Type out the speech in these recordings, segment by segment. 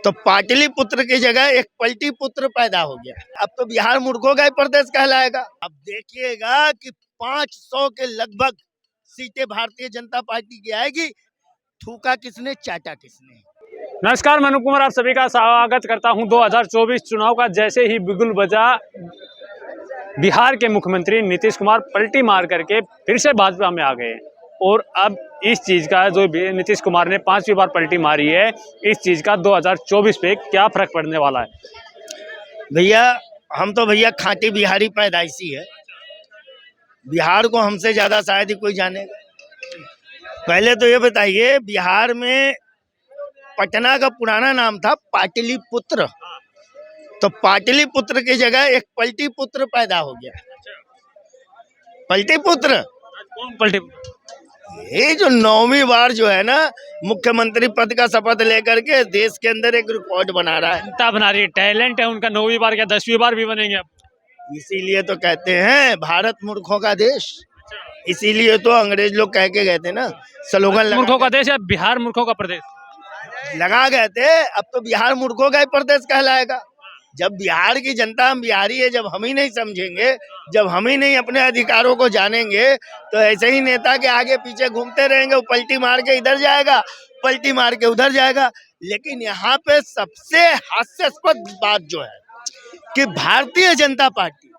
तो पाटलिपुत्र की जगह एक पलटी पुत्र पैदा हो गया। अब तो बिहार मूर्खों का ही प्रदेश कहलाएगा। अब देखिएगा कि 500 के लगभग सीटें भारतीय जनता पार्टी की आएगी। थूका किसने, चाटा किसने। नमस्कार, मैं अनुप कुमार आप सभी का स्वागत करता हूं। 2024 चुनाव का जैसे ही बिगुल बजा, बिहार के मुख्यमंत्री नीतीश कुमार पलटी मार करके फिर से भाजपा में आ गए और अब इस चीज़ का जो नीतीश कुमार ने 5वीं बार पलटी मारी है, इस चीज़ का 2024 पे क्या फर्क पड़ने वाला है। भैया हम तो खांटी बिहारी पैदाइशी है। बिहार को हमसे ज्यादा शायद ही कोई जानेगा। पहले तो ये बताइए, बिहार में पटना का पुराना नाम था पाटलिपुत्र, तो पाटलिपुत्र की जगह एक पलटी पुत्र पैदा हो गया। पलटी पुत्र, कौन पलटी? ये जो 9वीं बार जो है ना मुख्यमंत्री पद का शपथ लेकर के देश के अंदर एक रिकॉर्ड बना रहा है। जनता बना रही है, टैलेंट है उनका। 9वीं बार क्या 10वीं बार भी बनेंगे अब। इसीलिए तो कहते हैं भारत मूर्खों का देश। इसीलिए तो अंग्रेज लोग कह के गए थे ना, स्लोगन मूर्खों का देश है बिहार, मूर्खों का प्रदेश लगा गए थे। अब तो बिहार मूर्खों का ही प्रदेश कहलाएगा। जब बिहार की जनता, हम बिहारी है, जब हम ही नहीं समझेंगे, जब हम ही नहीं अपने अधिकारों को जानेंगे, तो ऐसे ही नेता के आगे पीछे घूमते रहेंगे। वो पलटी मार के इधर जाएगा, पलटी मार के उधर जाएगा। लेकिन यहाँ पे सबसे हास्यास्पद बात जो है कि भारतीय जनता पार्टी,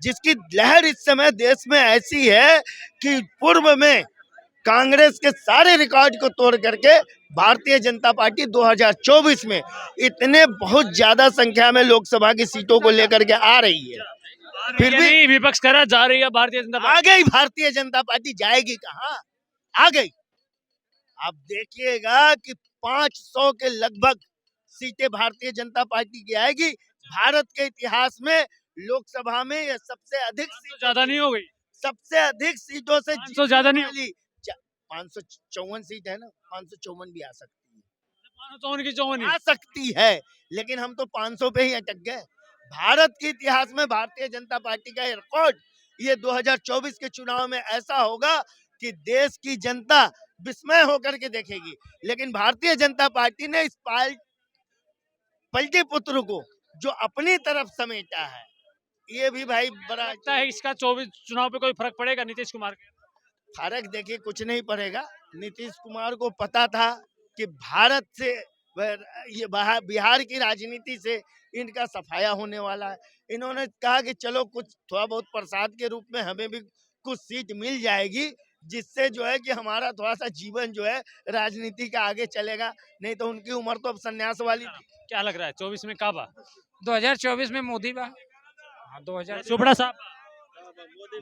जिसकी लहर इस समय देश में ऐसी है कि पूर्व में कांग्रेस के सारे रिकॉर्ड को तोड़ करके भारतीय जनता पार्टी 2024 में इतने बहुत ज्यादा संख्या में लोकसभा की सीटों को लेकर के आ रही है। फिर भी विपक्ष करा जा रही है भारतीय जनता पार्टी। आ गई भारतीय जनता पार्टी, जाएगी कहाँ, आ गई। आप देखिएगा कि 500 के लगभग सीटें भारतीय जनता पार्टी की आएगी। भारत के इतिहास में लोकसभा में ये सबसे अधिक सीट, ज्यादा नहीं हो गई, सबसे अधिक सीटों से 500 ज्यादा नहीं, 554 सीट है ना, 554 भी आ सकती है, 554 आ सकती है, लेकिन हम तो 500 पे ही अटक गए। भारत के इतिहास में भारतीय जनता पार्टी का रिकॉर्ड ये 2024 के चुनाव में ऐसा होगा कि देश की जनता विस्मय होकर के देखेगी। लेकिन भारतीय जनता पार्टी ने इस पलटी पुत्र को जो अपनी तरफ समेटा है, ये भी भाई बड़ा लगता है। इसका 24 चुनाव पे कोई फर्क पड़ेगा नीतीश कुमार के? फर्क देखिए कुछ नहीं पड़ेगा। नीतीश कुमार को पता था कि भारत से, ये बिहार की राजनीति से इनका सफाया होने वाला है। इन्होंने कहा कि चलो कुछ थोड़ा बहुत प्रसाद के रूप में हमें भी कुछ सीट मिल जाएगी, जिससे जो है कि हमारा थोड़ा सा जीवन जो है राजनीति का आगे चलेगा। नहीं तो उनकी उम्र तो अब संन्यास वाली थी। क्या लग रहा है 24 में काबा? 2024 में मोदी बा। 2000 चोपड़ा साहब,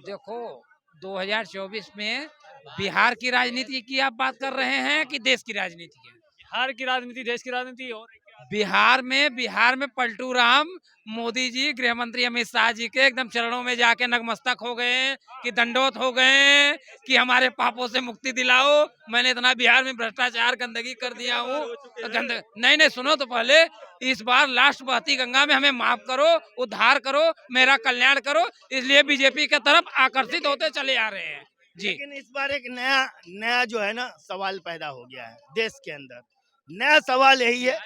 देखो 2024 में बिहार की राजनीति की आप बात कर रहे हैं कि देश की राजनीति की? बिहार की राजनीति, देश की राजनीति और बिहार में पलटू राम मोदी जी, गृह मंत्री अमित शाह जी के एकदम चरणों में जाके नतमस्तक हो गए कि दंडोत हो गए कि हमारे पापों से मुक्ति दिलाओ। मैंने इतना बिहार में भ्रष्टाचार गंदगी कर दिया हूँ। नहीं सुनो तो पहले, इस बार लास्ट बहती गंगा में हमें माफ करो, उद्धार करो, मेरा कल्याण करो। इसलिए बीजेपी की तरफ आकर्षित होते चले आ रहे हैं जी। लेकिन इस बार एक नया जो है ना सवाल पैदा हो गया है देश के अंदर। नया सवाल यही है,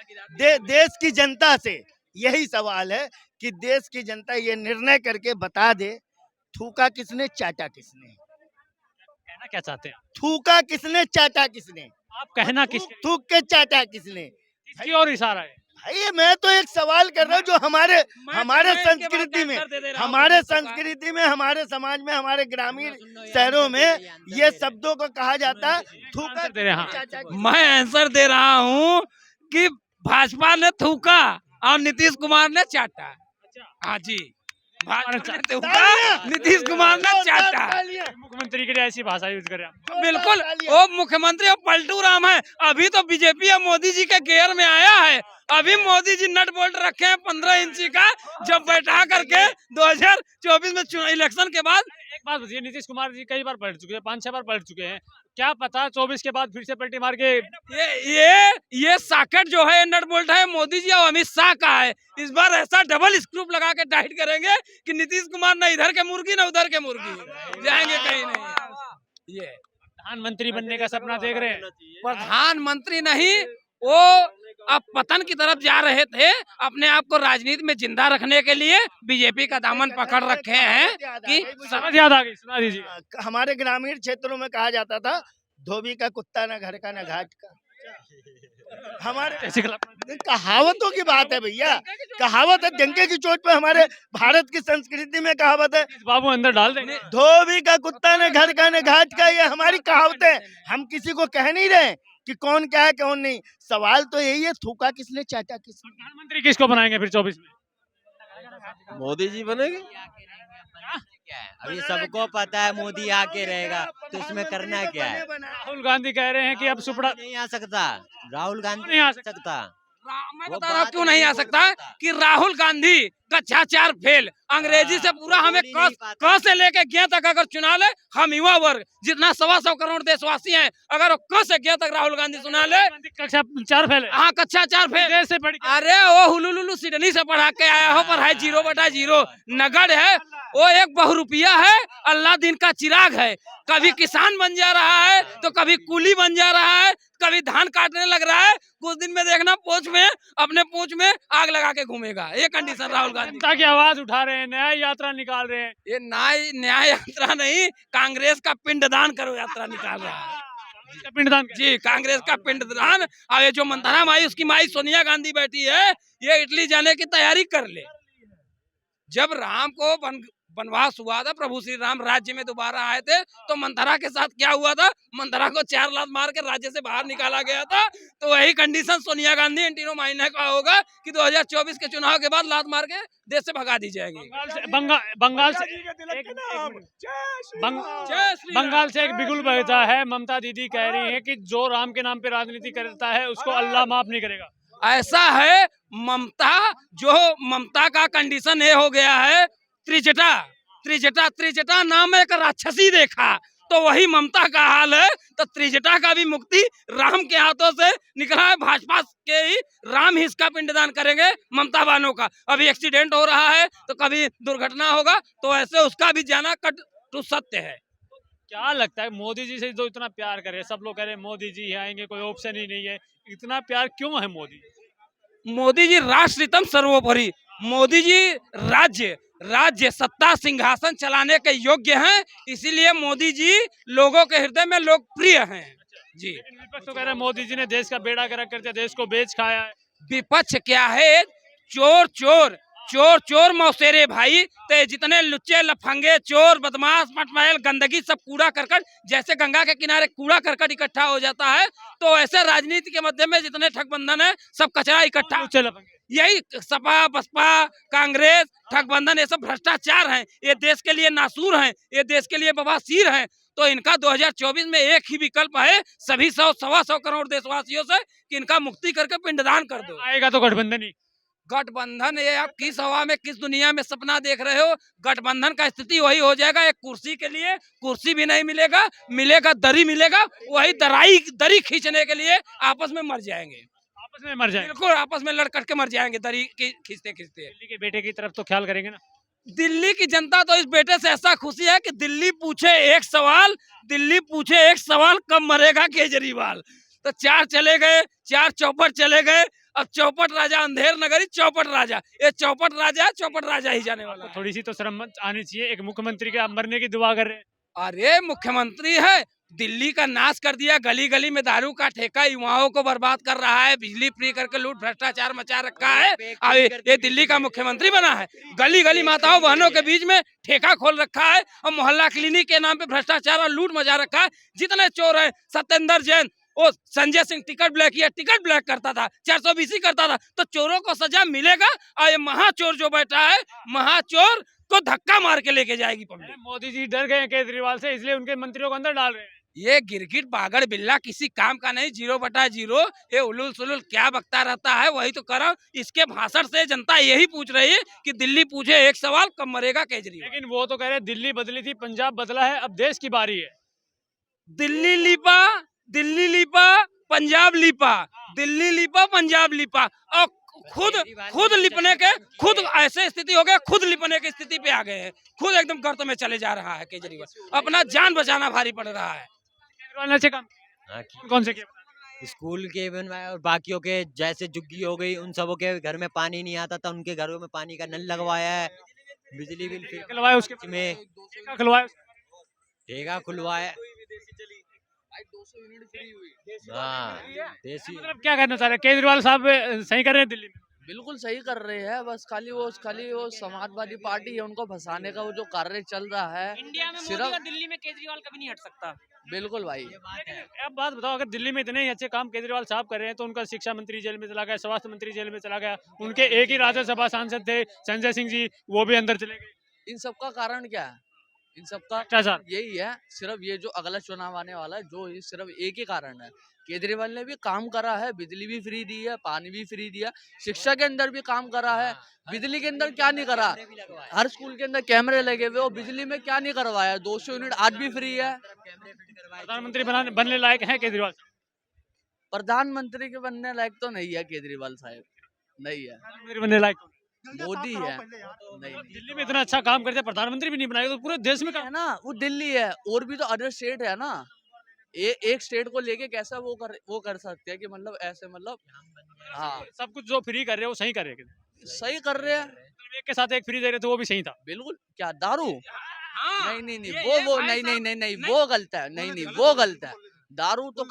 देश की जनता से यही सवाल है कि देश की जनता ये निर्णय करके बता दे, थूका किसने, चाटा किसने। कहना क्या चाहते हैं? थूका किसने, चाटा किसने, आप कहना किस थूक के चाटा किसने। किसकी और इशारा है? भाई मैं तो एक सवाल कर रहा हूँ जो हमारे संस्कृति में, हमारे समाज में, हमारे ग्रामीण शहरों में ये शब्दों को कहा जाता है, थूका दे रहे हैं। चाचा। मैं आंसर दे रहा हूँ कि भाजपा ने थूका और नीतीश कुमार ने चाटा। हाँ जी, भाजपा ने थूका, नीतीश कुमार ने चाटा। मुख्यमंत्री के लिए ऐसी भाषा यूज करें आप? बिल्कुल, वो मुख्यमंत्री और पलटू राम है। अभी तो बीजेपी और मोदी जी के गेयर में आया है। अभी मोदी जी नट बोल्ट रखे हैं 15 इंची का, जब बैठा करके 2024 में इलेक्शन के बाद। एक बात बताइए, नीतीश कुमार जी कई बार पलट चुके हैं, 5-6 बार पलट चुके हैं, क्या पता 24 के बाद फिर से पलटी मार के ये सॉकेट जो है नट बोल्ट है मोदी जी और अमित शाह का है। इस बार ऐसा डबल स्क्रूप लगा के टाइट करेंगे कि नीतीश कुमार न इधर के मुर्गी न उधर के मुर्गी, जाएंगे कहीं नहीं। ये प्रधानमंत्री बनने का सपना देख रहे हैं? प्रधानमंत्री नहीं, वो अब पतन की तरफ जा रहे थे, अपने आप को राजनीति में जिंदा रखने के लिए बीजेपी का दामन पकड़ रखे हैं कि समझ याद आ गई, सुना दीजिए। हमारे ग्रामीण क्षेत्रों में कहा जाता था, धोबी का कुत्ता न घर का न घाट का। हमारे ऐसी कल्पना कहावतों की बात है भैया, कहावत है, डंके की चोट पे हमारे भारत की संस्कृति में कहावत है, बाबू अंदर डाल देंगे। धोबी का कुत्ता न घर का न घाट का। ये हमारी कहावतें, हम किसी को कह नहीं रहे कि कौन क्या है कौन नहीं। सवाल तो यही है, थूका किसने चाटा किसने। प्रधानमंत्री किसको बनाएंगे फिर 24 में? मोदी जी बनेंगे। अभी सबको पता है मोदी आके रहेगा, तो इसमें करना क्या है? राहुल गांधी कह रहे हैं कि अब सुपड़ा नहीं आ सकता, राहुल गांधी नहीं आ नहीं आ सकता। मैं वो बता रहा हूँ बात क्यों नहीं आ नहीं सकता बोलता। कि राहुल गांधी कक्षाचार फेल, अंग्रेजी से पूरा हमें बोल ही नहीं पाता। क से लेके ग तक अगर चुना ले, हम युवा वर्ग जितना 125 करोड़ देशवासी हैं, अगर वो क से ग तक राहुल गांधी सुना ले, कक्षा 4 फैले हाँ कक्षाचार फेल। देश से बड़ी अरे वो हुलुलुलु सिडनी से पढ़ा के आया हो, पर है 0/0 नगड़ है। वो एक बहुरुपिया है, अल्लाह दिन का चिराग है। कभी किसान बन जा रहा है, तो कभी कूली बन जा रहा है, कभी धान काटने लग रहा है। कुछ दिन में देखना पूंछ में, अपने पूंछ में आग लगा के घूमेगा। ये कंडीशन राहुल गांधी। जनता की आवाज उठा रहे हैं, न्याय यात्रा निकाल रहे हैं। ये न्याय यात्रा नहीं, कांग्रेस का पिंडदान करो यात्रा निकाल रहा है। इसका पिंडदान कर- जी, कांग्रेस का पिंडदान। अब ये जो मंथरा माई, उसकी माई सोनिया गांधी बैठी है, ये इटली जाने की तैयारी कर ले। जब राम को वनवास हुआ था, प्रभु श्री राम राज्य में दोबारा आए थे, तो मंथरा के साथ क्या हुआ था? मंथरा को 4 लात मार के राज्य से बाहर निकाला गया था। तो वही कंडीशन सोनिया गांधी एंटीनो माइना का होगा कि 2024 के चुनाव के बाद लात मार के देश से भगा दी जाएगी। बंगाल से बंगाल से एक बिगुल बहता है। ममता दीदी कह रही है कि जो राम के नाम पे राजनीति करता है उसको अल्लाह माफ नहीं करेगा। ऐसा है ममता का कंडीशन ये हो गया है, त्रिजटा नाम एक राक्षसी देखा, तो वही ममता का हाल है। तो त्रिजटा का भी मुक्ति राम के हाथों से निकला है। भाजपा के ही राम ही इसका पिंडदान करेंगे ममता बानों का। अभी एक्सीडेंट हो रहा है, तो कभी दुर्घटना होगा, तो ऐसे उसका भी जाना कट टू सत्य है। क्या लगता है मोदी जी से जो इतना प्यार करे, सब लोग कह रहे हैं मोदी जी आएंगे, कोई ऑप्शन ही नहीं है, इतना प्यार क्यों है मोदी जी राष्ट्रहितम सर्वोपरि। मोदी जी राज्य सत्ता सिंहासन चलाने के योग्य हैं, इसीलिए मोदी जी लोगों के हृदय में लोकप्रिय हैं। जी, विपक्ष तो कह रहे हैं मोदी जी ने देश का बेड़ा गर्क करके देश को बेच खाया है। विपक्ष क्या है? चोर मौसेरे भाई। ते जितने लुच्चे लफंगे चोर बदमाश मटमैल गंदगी सब कूड़ा करकट, जैसे गंगा के किनारे कूड़ा करकट इकट्ठा हो जाता है, तो ऐसे राजनीति के मध्य में जितने ठगबंधन है सब कचरा इकट्ठा। यही सपा बसपा कांग्रेस ठगबंधन, ये सब भ्रष्टाचार हैं। ये देश के लिए नासूर हैं, ये देश के लिए बवासीर हैं। तो इनका 2024 में एक ही विकल्प है सभी 100-125 करोड़ देशवासियों से कि इनका मुक्ति करके पिंडदान कर दो। आएगा तो गठबंधन ही। गठबंधन, ये आप किस हवा में किस दुनिया में सपना देख रहे हो? गठबंधन का स्थिति वही हो जाएगा। एक कुर्सी के लिए कुर्सी भी नहीं मिलेगा दरी मिलेगा, वही दरी खींचने के लिए आपस में मर जाएंगे। आपस में मर जाएंगे, बिल्कुल आपस में लड़ कट के मर जाएंगे दरी खींचते खींचते। दिल्ली के बेटे की तरफ तो ख्याल करेंगे ना। दिल्ली की जनता तो इस बेटे से ऐसा खुशी है कि दिल्ली पूछे एक सवाल, कब मरेगा केजरीवाल। तो 4 चले गए, 4 चौपट चले गए। अब चौपट राजा अंधेर नगरी चौपट राजा, ये चौपट राजा ही जाने वाला है। थोड़ी सी तो शर्म आनी चाहिए। एक मुख्यमंत्री के आप मरने की दुआ कर रहे हैं। अरे मुख्यमंत्री है, दिल्ली का नाश कर दिया, गली गली में दारू का ठेका, युवाओं को बर्बाद कर रहा है, बिजली फ्री करके लूट भ्रष्टाचार मचा रखा है। अब ये दिल्ली का मुख्यमंत्री बना है, गली गली माताओं बहनों के बीच में ठेका खोल रखा है और मोहल्ला क्लिनिक के नाम पे भ्रष्टाचार और लूट मचा रखा है। जितने चोर है, सत्येंद्र जैन, वो संजय सिंह टिकट ब्लैक करता था, 420 करता था, तो चोरों को सजा मिलेगा। और ये महाचोर जो बैठा है, महाचोर को धक्का मार के लेके जाएगी पब्लिक। मोदी जी डर गए केजरीवाल से, इसलिए उनके मंत्रियों को अंदर डाल रहे हैं। ये गिरगिट बागड़ बिल्ला किसी काम का नहीं, 0/0। ये उलुल सुलुल क्या बकता रहता है, वही तो कर। इसके भाषण से जनता यही पूछ रही है कि दिल्ली पूछे एक सवाल, कब मरेगा केजरीवाल। लेकिन वो तो कह रहे हैं दिल्ली बदली थी, पंजाब बदला है, अब देश की बारी है। दिल्ली लीपा पंजाब लीपा, दिल्ली लीपा पंजाब लीपा, और खुद लिपने के खुद ऐसे स्थिति हो गया, खुद लिपने की स्थिति पे आ गए हैं। खुद एकदम गर्त में चले जा रहा है केजरीवाल, अपना जान बचाना भारी पड़ रहा है। केजरीवाल ने अच्छे काम हाँ, कौन से किए? स्कूल के बनवाए और बाकियों के जैसे झुग्गी हो गई, उन सबों के घर में पानी नहीं आता था, उनके घरों में पानी का नल लगवाया है। बिजली बिल फ्री खुलवाया उसके बाद में ठेका खुलवाया ठेका खुलवाया। हाँ देसी मतलब क्या कहना चाह रहे हैं केजरीवाल साहब सही कर रहे हैं दिल्ली में? बिल्कुल सही कर रहे हैं। बस खाली वो समाजवादी पार्टी है, उनको फंसाने का वो जो कार्य चल रहा है। इंडिया में मोदी सिर्फ और दिल्ली में केजरीवाल कभी नहीं हट सकता। बिल्कुल भाई, लेकिन अब बात बताओ, अगर दिल्ली में इतने ही अच्छे काम केजरीवाल साहब कर रहे हैं तो उनका शिक्षा मंत्री जेल में चला गया, स्वास्थ्य मंत्री जेल में चला गया, उनके एक ही राज्यसभा सांसद थे संजय सिंह जी, वो भी अंदर चले गए। इन सब का कारण क्या है? इन सब का भ्रष्टाचार। यही है, सिर्फ ये जो अगला चुनाव आने वाला है, जो ये सिर्फ एक ही कारण है। केजरीवाल ने भी काम करा है, बिजली भी फ्री दी है, पानी भी फ्री दिया, शिक्षा के अंदर भी काम करा है। बिजली के अंदर क्या नहीं करा? हर स्कूल के अंदर कैमरे लगे हुए, वो बिजली में क्या नहीं करवाया? 200 यूनिट आज भी फ्री है। प्रधानमंत्री बनने लायक है केजरीवाल साहब? प्रधानमंत्री के बनने लायक तो नहीं है केजरीवाल साहब, नहीं है। प्रधानमंत्री बनने लायक कौन? मोदी है। नहीं दिल्ली में इतना अच्छा काम करते हैं, प्रधानमंत्री भी नहीं बनाएगा तो पूरे देश में है ना, वो दिल्ली है, और भी तो अदर स्टेट है ना। एक स्टेट को लेके कैसा वो कर सकते हैं कि मतलब ऐसे मतलब हाँ सब कुछ जो फ्री कर रहे हैं वो सही कर रहे हैं। सही कर रहे हैं। एक के साथ एक फ्री दे रहे थे वो भी सही था। बिल्कुल। क्या दारू? हाँ, नहीं ये वो भाई नहीं साहब, नहीं नहीं वो गलत है। नहीं वो गलत है। दारू तो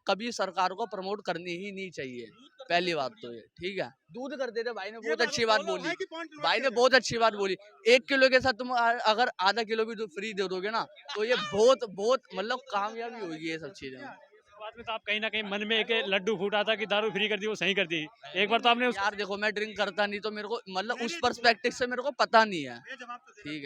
कभी सरकार को प्रमोट करनी ही नहीं चाहिए। पहली बात तो ये ठीक है। दूध कर देते भाई ने बहुत अच्छी बात बोली। भाई ने बहुत अच्छी बात बोली। 1 किलो के साथ तुम अगर आधा किलो भी फ्री दे दोगे ना, तो ये बहुत मतलब कामयाबी होगी ये सब चीजें। बाद में तो आप कहीं ना कहीं मन में एक लड्डू फूटा था कि दारू फ्री कर दी, वो सही कर दी। एक बार तो आपने यार देखो, मैं ड्रिंक करता नहीं, तो मेरे को मतलब उस पर्सपेक्टिव से मेरे को पता नहीं है। ठीक है।